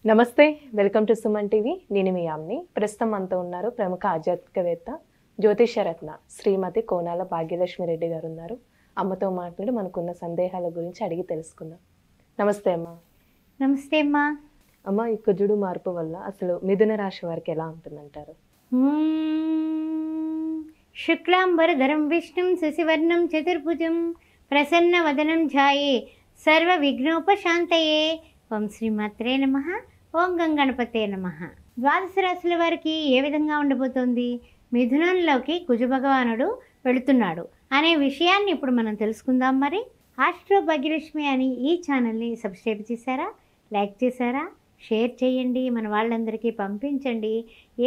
నమస్తే, welcome to Suman TV. నేను మీ యామ్ని. ప్రస్తుతం మనతో ఉన్నారు ప్రముఖ ఆధ్యాత్మికవేత్త, జ్యోతిషరత్న శ్రీమతి కోనాల భాగ్యలక్ష్మి రెడ్డి గారు ఉన్నారు. అమ్మతో మాట్లాడి మనకున్న సందేహాల గురించి అడిగి తెలుసుకుందాం. నమస్తే అమ్మ. నమస్తే అమ్మా. అమ్మ, ఈ కుజుడు మార్పు వల్ల అసలు మిథున రాశి వారికి ఎలా ఉంటుందంటారు? శుక్లాంబరధరం విష్ణుం శశివర్ణం చతుర్భుజం ప్రసన్నవదనం ధ్యాయే సర్వ విఘ్నోపశాంతయే. ఓం శ్రీమాత్రే నమః. ఓం గంగణపతే నమః. ద్వాదశ రాశుల వారికి ఏ విధంగా ఉండబోతోంది, మిథునంలోకి కుజ భగవానుడు వెళుతున్నాడు అనే విషయాన్ని ఇప్పుడు మనం తెలుసుకుందాం. మరి ఆస్ట్రో భాగ్యలక్ష్మి అని ఈ ఛానల్ని సబ్స్క్రైబ్ చేశారా, లైక్ చేశారా, షేర్ చేయండి, మన వాళ్ళందరికీ పంపించండి.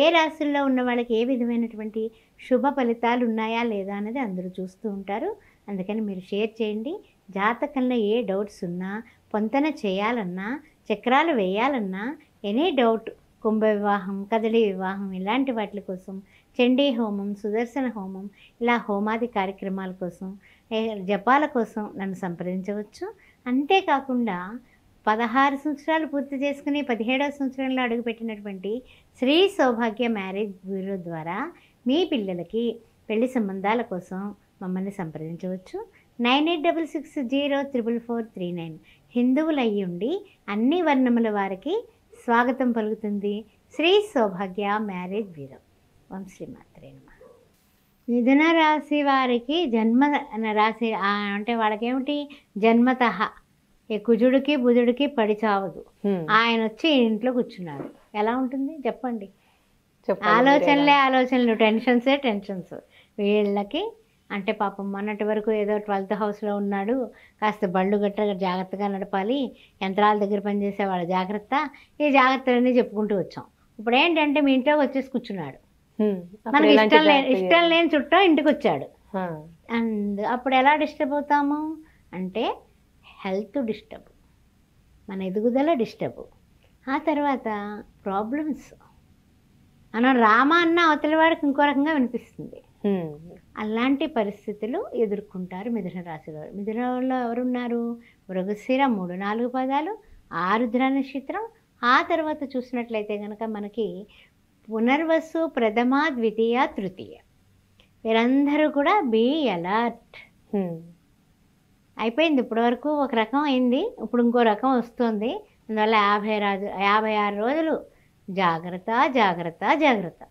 ఏ రాశుల్లో ఉన్న వాళ్ళకి ఏ విధమైనటువంటి శుభ ఫలితాలు ఉన్నాయా లేదా అనేది అందరూ చూస్తూ ఉంటారు. అందుకని మీరు షేర్ చేయండి. జాతకంలో ఏ డౌట్స్ ఉన్నా, పొంతన చేయాలన్నా, చక్రాలు వేయాలన్నా, ఎనీ డౌట్, కుంభ వివాహం, కదలి వివాహం ఇలాంటి వాటి కోసం, చండీ హోమం, సుదర్శన హోమం, ఇలా హోమాది కార్యక్రమాల కోసం, జపాల కోసం నన్ను సంప్రదించవచ్చు. అంతేకాకుండా 16 సంవత్సరాలు పూర్తి చేసుకుని 17వ సంవత్సరంలో అడుగుపెట్టినటువంటి శ్రీ సౌభాగ్య మ్యారేజ్ బ్యూరో ద్వారా మీ పిల్లలకి పెళ్లి సంబంధాల కోసం మమ్మల్ని సంప్రదించవచ్చు. 9866044439. హిందువులు అయ్యి ఉండి అన్ని వర్ణముల వారికి స్వాగతం పలుకుతుంది శ్రీ సౌభాగ్య మ్యారేజ్ బ్యూరో. ఓం శ్రీమాత్రే నమః. మిథున రాశి వారికి జన్మ రాశి అంటే వాళ్ళకేమిటి, జన్మతః ఈ కుజుడికి బుధుడికి పడి చావదు. ఆయన వచ్చి ఇంట్లో కూర్చున్నాడు. ఎలా ఉంటుంది చెప్పండి? ఆలోచనలు, టెన్షన్స్ వీళ్ళకి. అంటే పాపం మొన్నటి వరకు ఏదో 12th హౌస్లో ఉన్నాడు, కాస్త బళ్ళు గట్ట జాగ్రత్తగా నడపాలి, యంత్రాల దగ్గర పనిచేసేవాడు జాగ్రత్త, ఈ జాగ్రత్తలన్నీ చెప్పుకుంటూ వచ్చాం. ఇప్పుడు ఏంటంటే మీ ఇంట్లోకి వచ్చేసి కూర్చున్నాడు. మనకి ఇష్టం లేని చుట్టం ఇంటికి వచ్చాడు. అండ్ అప్పుడు ఎలా డిస్టర్బ్ అవుతాము అంటే హెల్త్ డిస్టర్బ్, మన ఎదుగుదల డిస్టర్బ్, ఆ తర్వాత ప్రాబ్లమ్స్. మనం రామ అన్న అవతలి వాడికి ఇంకో రకంగా వినిపిస్తుంది. అలాంటి పరిస్థితులు ఎదుర్కొంటారు మిథున రాశిలో. మిథునంలో ఎవరున్నారు? మృగశిర 3-4 పాదాలు, ఆరుద్ర నక్షత్రం. ఆ తర్వాత చూసినట్లయితే కనుక మనకి పునర్వసు, ప్రథమ, ద్వితీయ, తృతీయ. వీరందరూ కూడా బీ అలర్ట్. అయిపోయింది ఇప్పటి వరకు ఒక రకం అయింది, ఇప్పుడు ఇంకో రకం వస్తుంది. అందువల్ల 56 రోజులు జాగ్రత్త జాగ్రత్త జాగ్రత్త.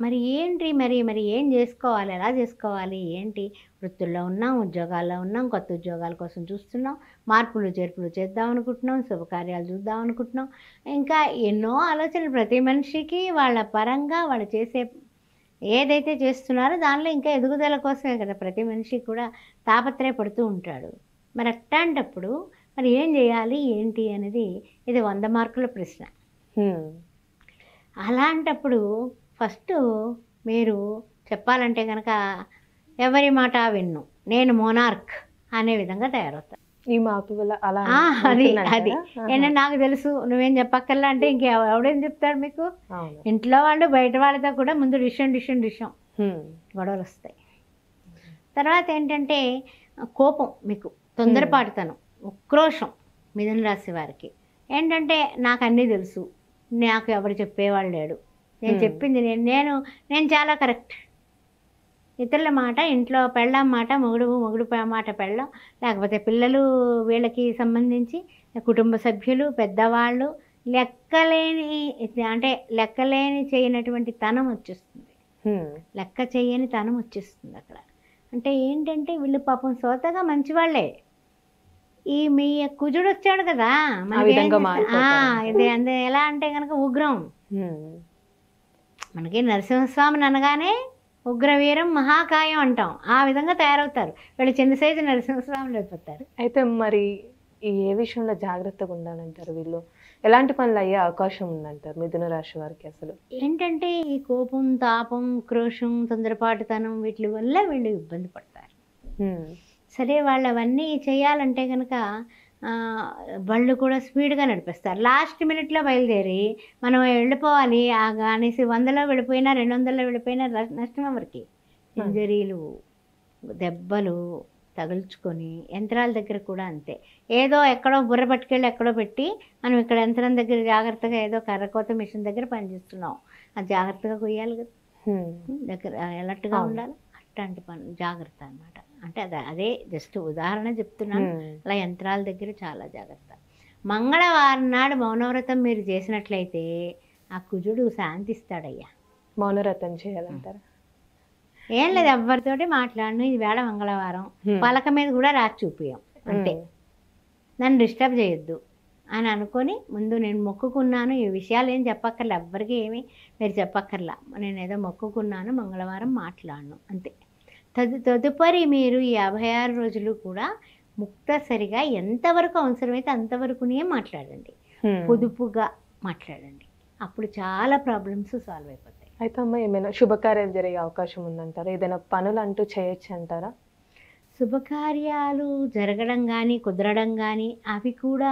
మరి ఏంటి, మరి ఏం చేసుకోవాలి, ఎలా చేసుకోవాలి, ఏంటి? వృత్తుల్లో ఉన్నాం, ఉద్యోగాల్లో ఉన్నాం, కొత్త ఉద్యోగాల కోసం చూస్తున్నాం, మార్పులు చేర్పులు చేద్దాం అనుకుంటున్నాం, శుభకార్యాలు చూద్దాం అనుకుంటున్నాం. ఇంకా ఎన్నో ఆలోచనలు ప్రతి మనిషికి వాళ్ళ పరంగా వాళ్ళు చేసే ఏదైతే చేస్తున్నారో దానిలో ఇంకా ఎదుగుదల కోసమే కదా ప్రతి మనిషి కూడా తాపత్రయపడుతూ ఉంటాడు. మరి అట్లాంటప్పుడు మరి ఏం చేయాలి ఏంటి అనేది ఇది 100 మార్కుల ప్రశ్న. అలాంటప్పుడు ఫస్ట్ మీరు చెప్పాలంటే కనుక ఎవరి మాట విన్ను, నేను మోనార్క్ అనే విధంగా తయారవుతాను. ఈ మార్పు వల్ల అలా అది ఏంటంటే నాకు తెలుసు, నువ్వేం చెప్పక్కర్లా అంటే ఇంకెవడేం చెప్తాడు మీకు? ఇంట్లో వాళ్ళు బయట వాళ్ళతో కూడా ముందు డిషన్ గొడవలు వస్తాయి. తర్వాత ఏంటంటే కోపం, మీకు తొందరపాటుతనం, ఉక్రోషం. మిథున రాశి వారికి ఏంటంటే నాకు అన్నీ తెలుసు, నాకు ఎవరు చెప్పేవాళ్ళు లేడు, నేను చెప్పింది నేను చాలా కరెక్ట్. ఇతరుల మాట, ఇంట్లో పెళ్ళాం మాట, మొగుడు మాట పెళ్ళం, లేకపోతే పిల్లలు, వీళ్ళకి సంబంధించి కుటుంబ సభ్యులు, పెద్దవాళ్ళు, లెక్కలేని చేయనటువంటి తనం వచ్చేస్తుంది. లెక్క చేయని తనం వచ్చేస్తుంది అక్కడ. అంటే ఏంటంటే వీళ్ళు పాపం సోతగా మంచివాళ్లే. ఈ మీ కుజుడు వచ్చాడు కదా, ఇది ఎలా అంటే కనుక ఉగ్రం. మనకి నరసింహస్వామిని అనగానే ఉగ్రవీరం మహాకాయం అంటాం. ఆ విధంగా తయారవుతారు వీళ్ళు. చిన్న సైజు నరసింహస్వాములు అయిపోతారు. అయితే మరి ఏ విషయంలో జాగ్రత్తగా ఉండాలంటారు? వీళ్ళు ఎలాంటి పనులు అయ్యే అవకాశం ఉందంటారు మిథున రాశి వారికి? అసలు ఏంటంటే ఈ కోపం, తాపం, క్రోషం, తొందరపాటుతనం వీటి వల్ల వీళ్ళు ఇబ్బంది పడతారు. సరే, వాళ్ళు అవన్నీ చేయాలంటే కనుక బళ్ళు కూడా స్పీడ్గా నడిపిస్తారు. లాస్ట్ మినిట్లో బయలుదేరి మనం వెళ్ళిపోవాలి అనేసి 100లో వెళ్ళిపోయినా 200లో వెళ్ళిపోయినా నష్టం ఎవరికి? ఇంజరీలు, దెబ్బలు, తగుల్చుకొని, యంత్రాల దగ్గర కూడా అంతే. ఏదో ఎక్కడో బుర్ర పట్టుకెళ్ళి ఎక్కడో పెట్టి మనం ఇక్కడ యంత్రం దగ్గర జాగ్రత్తగా ఏదో కర్రకోత మిషన్ దగ్గర పనిచేస్తున్నాం, అది జాగ్రత్తగా కొయ్యాలి కదా, దగ్గర అలర్ట్గా ఉండాలి. అట్లాంటి పని జాగ్రత్త అనమాట. అంటే అదే జస్ట్ ఉదాహరణ చెప్తున్నాను. అలా యంత్రాల దగ్గర చాలా జాగ్రత్త. మంగళవారం నాడు మౌనవ్రతం మీరు చేసినట్లయితే ఆ కుజుడు శాంతిస్తాడయ్యా. మౌనవ్రతం చేయాలంటారా? ఏం లేదు, ఎవరితోటి మాట్లాడను, ఇది వేళ మంగళవారం, పలక మీద కూడా రాసి చూపియం, అంతే. నన్ను డిస్టర్బ్ చేయొద్దు అని అనుకొని ముందు నేను మొక్కుకున్నాను, ఈ విషయాలు ఏం చెప్పక్కర్లే, ఎవ్వరికి ఏమి మీరు చెప్పక్కర్లా, నేను ఏదో మొక్కుకున్నాను, మంగళవారం మాట్లాడను, అంతే. తదుపరి మీరు ఈ 56 రోజులు కూడా ముక్తసరిగా ఎంతవరకు అవసరమైతే అంతవరకునే మాట్లాడండి, పొదుపుగా మాట్లాడండి. అప్పుడు చాలా ప్రాబ్లమ్స్ సాల్వ్ అయిపోతాయి. అయితే అమ్మ, ఏమైనా శుభకార్యాలు జరిగే అవకాశం ఉందంటారా? ఏదైనా పనులు అంటూ చేయొచ్చు అంటారా? శుభకార్యాలు జరగడం కానీ కుదరడం కానీ అవి కూడా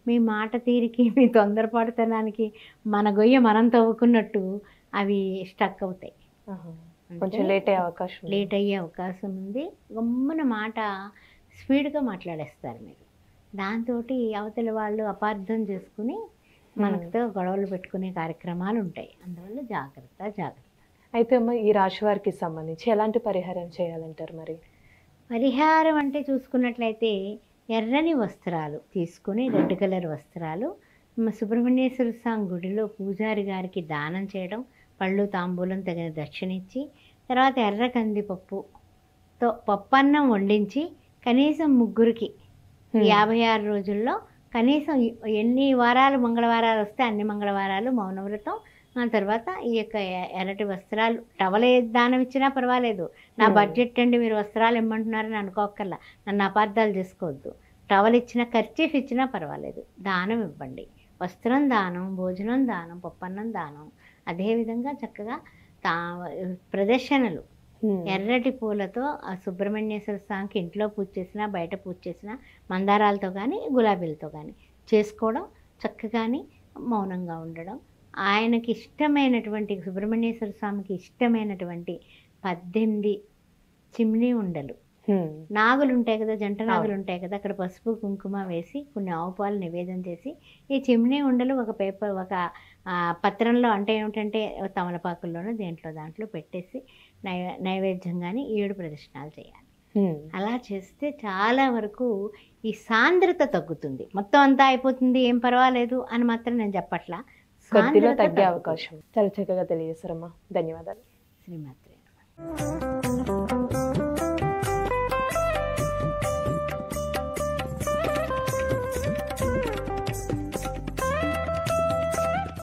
మీ మాట తీరికి, మీ తొందరపడతనానికి మన గొయ్య మనం తవ్వుకున్నట్టు అవి స్టక్ అవుతాయి. కొంచెం లేట్ అయ్యే అవకాశం ఉంది. గమ్మున మాట స్పీడ్గా మాట్లాడేస్తారు మీరు. దాంతో అవతలి వాళ్ళు అపార్థం చేసుకుని మనతో గొడవలు పెట్టుకునే కార్యక్రమాలు ఉంటాయి. అందువల్ల జాగ్రత్త. అయితే అమ్మ, ఈ రాశి వారికి సంబంధించి ఎలాంటి పరిహారం చేయాలంటారు మరి? పరిహారం అంటే చూసుకున్నట్లయితే ఎర్రని వస్త్రాలు తీసుకుని, రెడ్ కలర్ వస్త్రాలు సుబ్రహ్మణ్యేశ్వర స్వామి గుడిలో పూజారి గారికి దానం చేయడం, పళ్ళు తాంబూలం తగిన దక్షిణ ఇచ్చి, తర్వాత ఎర్ర కందిపప్పుతో పప్పన్నం వండించి కనీసం ముగ్గురికి 56 రోజుల్లో కనీసం ఎన్ని వారాలు మంగళవారాలు వస్తే అన్ని మంగళవారాలు మౌనవ్రతం. ఆ తర్వాత ఈ యొక్క ఎర్రటి వస్త్రాలు, టవల్ దానం ఇచ్చినా పర్వాలేదు, నా బడ్జెట్ అండి మీరు వస్త్రాలు ఇమ్మంటున్నారని అనుకోకర్లా, నన్ను అపార్థాలు చేసుకోవద్దు. టవల్ ఇచ్చినా, ఖర్చీఫ్ ఇచ్చినా పర్వాలేదు, దానం ఇవ్వండి. వస్త్రం దానం, భోజనం దానం, పప్పన్నం దానం. అదేవిధంగా చక్కగా ప్రదర్శనలు, ఎర్రటి పూలతో ఆ సుబ్రహ్మణ్యేశ్వర స్వామికి ఇంట్లో పూజ చేసినా బయట పూజ చేసినా మందారాలతో కానీ గులాబీలతో కానీ చేసుకోవడం, చక్కగాని మౌనంగా ఉండడం. ఆయనకి ఇష్టమైనటువంటి, సుబ్రహ్మణ్యేశ్వర స్వామికి ఇష్టమైనటువంటి 18 చిమ్నీ ఉండలు, నాగులు ఉంటాయి కదా, జంట నాగులు ఉంటాయి కదా, అక్కడ పసుపు కుంకుమ వేసి కొన్ని ఆవు పాలు నివేదన చేసి ఈ చిమ్నీ ఉండలు ఒక పేపర్, ఒక పత్రంలో, అంటే ఏమిటంటే తమలపాకుల్లోనూ దాంట్లో పెట్టేసి నైవేద్యంగాని 7 ప్రదక్షిణాలు చేయాలి. అలా చేస్తే చాలా వరకు ఈ సాంద్రత తగ్గుతుంది. మొత్తం అంతా అయిపోతుంది, ఏం పర్వాలేదు అని మాత్రం నేను చెప్పట్లా, కొద్దిగా తగ్గే అవకాశం. చాలా చక్కగా తెలియజేశారమ్మా, ధన్యవాదాలు. శ్రీమాత్రే.